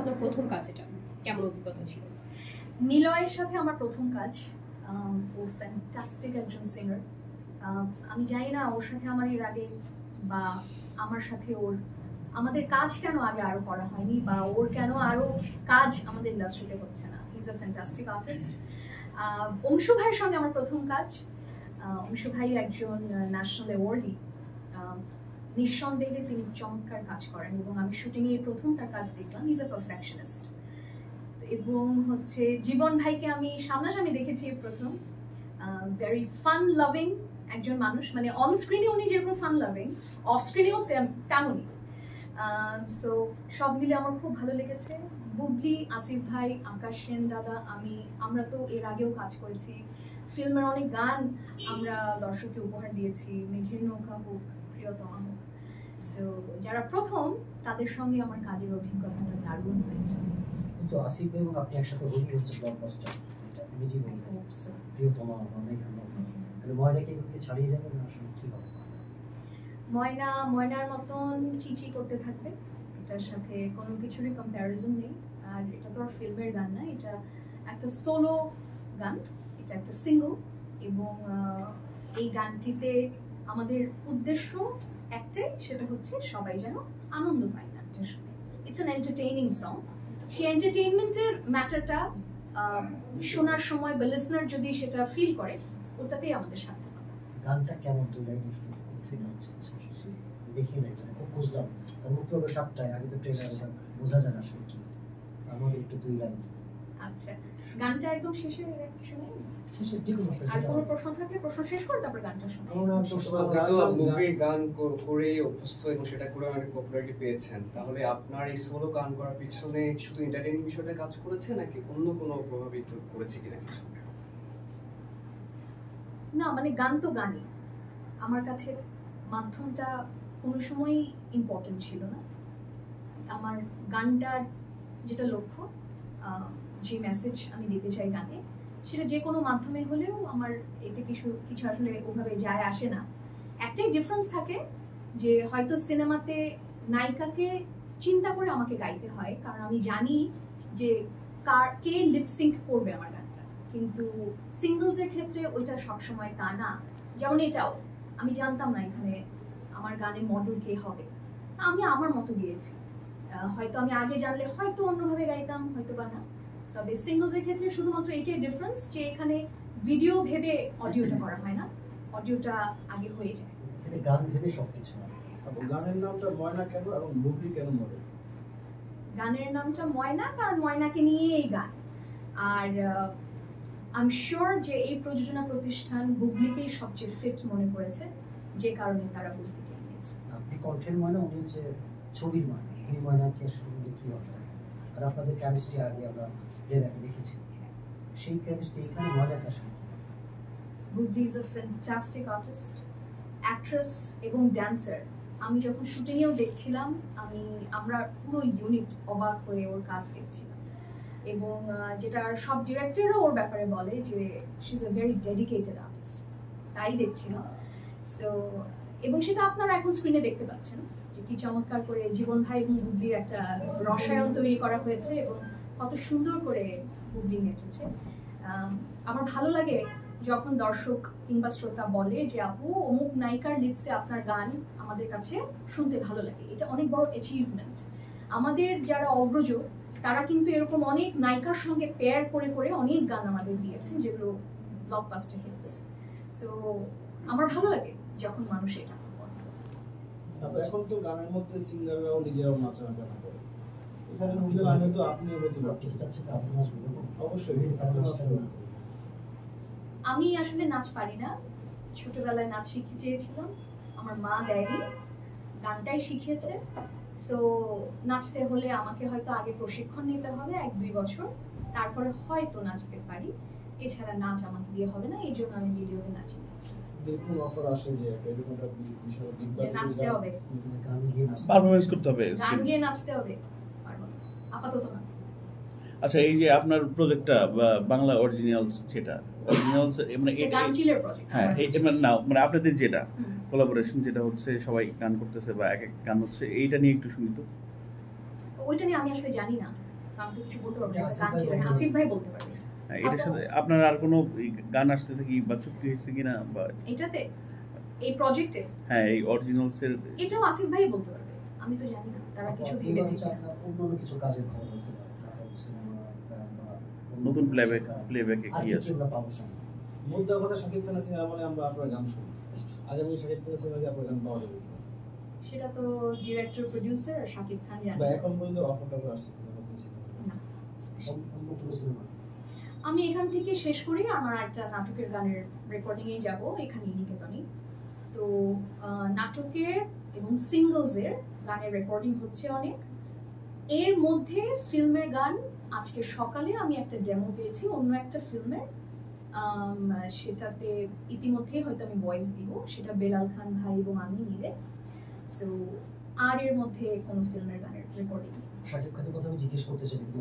আপনার প্রথম কাজ এটা কেমন অভিজ্ঞতা ছিল? নিলয়ের সাথে আমার প্রথম কাজ। ও ফ্যান্টাস্টিক একজন সিঙ্গার। আমি জানি না ওর সাথে আমার এর আগে বা আমার সাথে আমাদের কাজ কেন আগে আরো করা হয়নি বা ওর কেন আরো কাজ আমাদের ইন্ডাস্ট্রিতে হচ্ছে না। He is a fantastic artist. Anshu ভাইয়ের সঙ্গে আমার প্রথম কাজ। অংশু ভাই একজন ন্যাশনাল অ্যাওয়ার্ডি। নিঃসন্দেহে তিনি চমৎকার কাজ করেন এবং আমি শুটিংয়ে প্রথম তার কাজ দেখলাম। He is a perfectionist. এবং হচ্ছে জীবন ভাইকে আমি সামনাসামনি দেখেছি প্রথম। ভেরি ফান লাভিং একজন মানুষ, মানে অন স্ক্রিনে উনি যেরকম ফান লাভিং, অফ স্ক্রিনেও তেমনই। সো সব মিলে আমার খুব ভালো লেগেছে। বুবলি, আসিফ ভাই, আকাশ সেন দাদা, আমরা তো এর আগেও কাজ করেছি। ফিল্মের অনেক গান আমরা দর্শককে উপহার দিয়েছি, মেঘের নৌকা হোক, প্রিয়তমা হোক। সো যারা প্রথম তাদের সঙ্গে আমার কাজের অভিজ্ঞতাটা দারুণ হয়েছে। তো আসিফ এবং আপনি একসাথে হলি হচ্ছে ব্লকবাস্টার, এটা ইমেজই বলবেন প্রিয়তমা মেঘের নৌকা। তাহলে ময়নাকে এগুলোকে ছাড়িয়ে যাবে না, আসলে কি হবে? ময়নার মতন চিচি করতে থাকবে, এটার সাথে কোনো কিছুরই কম্প্যারিজন নেই। আর এটা তো আর ফিল্মের গান না, এটা একটা সোলো গান, এটা একটা সিঙ্গল। এবং এই গানটিতে আমাদের উদ্দেশ্য একটাই, সেটা হচ্ছে সবাই যেন আনন্দ পায় গানটা শুনে। It's an entertaining song. সেই এন্টারটেইনমেন্টের ম্যাটারটা শোনার সময় বা লিসনার যদি সেটা ফিল করে, ওটাতেই আমাদের সার্থকতা। গানটা কেমন দুই লাইন শুনে খুব ফিল হচ্ছে, দেখিয়ে নাই মানে খুব খুঁজলাম, তার মুক্তি হলো 7টায়, আগে তো ট্রেলার বোঝা যায় না আসলে কি। আমাদের একটু দুই লাইন। আচ্ছা, গানটা একদম শেষে শুনে শেষে যে কোনো আর কোনো প্রশ্ন থাকলে প্রশ্ন শেষ করে তারপর গানটা শুনে। মুভির গান করে অভ্যস্ত এবং সেটা করে অনেক পপুলারিটি পেয়েছেন, তাহলে আপনার এই সোলো গান করার পিছনে শুধু এন্টারটেইনিং বিষয়টা কাজ করেছে নাকি অন্য কোনো প্রভাবিত করেছে কিনা কিছু? না, মানে গান তো গানই। আমার কাছে মাধ্যমটা কোনো সময়ই ইম্পর্টেন্ট ছিল না। আমার গানটার যেটা লক্ষ্য, যে মেসেজ আমি দিতে চাই গানে, সেটা যে কোনো মাধ্যমে হলেও আমার এতে কিছু আসলে ওভাবে যায় আসে না। একটাই ডিফারেন্স থাকে যে হয়তো সিনেমাতে নায়িকাকে চিন্তা করে আমাকে গাইতে হয়, কারণ আমি জানি যে কে লিপসিঙ্ক করবে আমার গানটা। কিন্তু সিঙ্গলসের ক্ষেত্রে ওইটা সবসময় তা না। যেমন এটাও আমি জানতাম না এখানে আমার গানে মডেল কে হবে, আমি আমার মতো গিয়েছি। হয়তো আমি আগে জানলে হয়তো অন্যভাবে গাইতাম, হয়তো বা না। তবে সিঙ্গলসের ক্ষেত্রে শুধুমাত্র এটাই ডিফারেন্স যে এখানে ভিডিও ভেবে অডিওটা করা হয় না, অডিওটা আগে হয়ে যায়। এখানে গান ভেবে সবকিছু হয়। গানের নামটা ময়না কেন এবং বুবলি কেন মডেল? গানের নামটা ময়না কারণ ময়নাকে নিয়ে এই গান। আর আই এম শিওর যে এই প্রযোজনা প্রতিষ্ঠান বুবলিকেই সবচেয়ে ফিট মনে করেছে, যে কারণে তারা বুবলিকে নিয়েছে। আপনি কণ্ঠের ময়না, উনি হচ্ছে ছবির ময়না। দুই ময়নাকে আসলে মিলে কি হতে থাকে? আর আপনাদের কেমিস্ট্রি আগে আমরা প্লেব্যাকে দেখেছি, সেই কেমিস্ট্রি এখানে ময়নাকে আসলে কি হবে? Bubly is a fantastic artist, actress এবং ড্যান্সার। আমি যখন শুটিংয়েও দেখছিলাম, আমরা পুরো ইউনিট অবাক হয়ে ওর কাজ দেখছিলাম। এবং যেটা সব ডিরেক্টরও ওর ব্যাপারে বলে যে she is a very dedicated artist, তাই দেখছিলাম। সো এবং সেটা আপনারা এখন স্ক্রিনে দেখতে পাচ্ছেন যে কি চমৎকার করে জীবন ভাই এবং বুবলির একটা রসায়ন তৈরি করা হয়েছে এবং কত সুন্দর করে বুবলি নেচেছে। আমার ভালো লাগে যখন দর্শক কিংবা শ্রোতা বলে যে আপু অমুক নায়িকার লিপসে আপনার গান আমাদের কাছে শুনতে ভালো লাগে। এটা অনেক বড় অ্যাচিভমেন্ট। আমাদের যারা অগ্রজ তারা কিন্তু এরকম অনেক নায়িকার সঙ্গে পেয়ার করে করে অনেক গান আমাদের দিয়েছেন, যেগুলো ব্লকবাস্টার হিটস। সো আমার ভালো লাগে যখন মানুষ এটা বলে। এখন তো গানের মধ্যে সিঙ্গাররাও নিজেরাও নাচানাচি করে, এখানে মহিলা গানে তো আপনিও হতে আপনি কি চাচ্ছেন আপনি নাচবেন? অবশ্যই আমি আসলে নাচ পারি না। ছোটবেলায় নাচ শিখতে চেয়েছিলাম, আমার মা দেয়নি, গানটাই শিখিয়েছে। সো নাচতে হলে আমাকে হয়তো আগে প্রশিক্ষণ নিতে হবে 1-2 বছর, তারপরে হয়তো নাচতে পারি। এছাড়া নাচ আমাকে দিয়ে হবে না, এই জন্য আমি ভিডিওতে নাচি। দেখুন অফার আসে যে এরকম একটা বিষয় নাচতে হবে, গান গিয়ে পারফরম্যান্স করতে হবে, গান গিয়ে নাচতে হবে, আপাতত না। আচ্ছা, এই যে আপনার প্রজেক্টটা বাংলা অরিজিনালস, যেটা অরিজিনালস মানে এটা গানচিলের প্রজেক্ট। হ্যাঁ, এই মানে না মানে আপনাদের যেটা কোলাবোরেশন, যেটা হচ্ছে সবাই গান করতেছে বা এক এক গান হচ্ছে, এইটা নিয়ে একটু শুনি তো। ওইটা নিয়ে আমি আসলে জানি না। So আমি তো কিছু বলতে পারবো না, আসিফ গান ভাই ছিল না, বলবেন। আসিফ ভাই বলতে পারবে এটা। হ্যাঁ, এটার সাথে আপনার আর কোনো গান আসতেছে কি বা চুক্তি হয়েছে কিনা বা এটাতে এই প্রজেক্টে হ্যাঁ এই অরিজিনালস এর এটাও আসিফ ভাই বলতে পারবে, আমি তো জানি না তারা কিছু এবার ভেবেছে হচ্ছে কিনা। আপনার অন্য কিছু কাজের খবর বলতে পারেন, নাটক, সিনেমা, গান বা অন্য নতুন কোনো প্লেব্যাক গান। প্লেব্যাকে আর কি কি আছে? আমরা পাবো সামনে? মুদ্রা কথা শাকিব খানের সিনেমা মানে আমরা আপনার গান শুনি। আজ আমি শাকিব খানের সিনেমাতে আপনার গান পাওয়া যাবে কিনা? সেটা তো ডিরেক্টর প্রোডিউসার শাকিব খান বা জানে। এখন পর্যন্ত অফারটা আসছে কিনা নতুন সিনেমা? না। অন্য কোনো সিনেমা? আমি এখান থেকে শেষ করে আমার একটা নাটকের গানের রেকর্ডিংয়ে যাব এখানে নিকেতনে। তো নাটকের এবং সিঙ্গলসের গানের রেকর্ডিং হচ্ছে অনেক। এর মধ্যে ফিল্মের গান আজকে সকালে আমি একটা ডেমো পেয়েছি অন্য একটা ফিল্মের, সেটাতে ইতিমধ্যেই হয়তো আমি ভয়েস দিব, সেটা বেলাল খান ভাই এবং আমি মিলে। সো আর এর মধ্যে কোনো ফিল্মের গানের রেকর্ডিং। শাকিব খানের কথা আমি জিজ্ঞেস করতে চাই, কিন্তু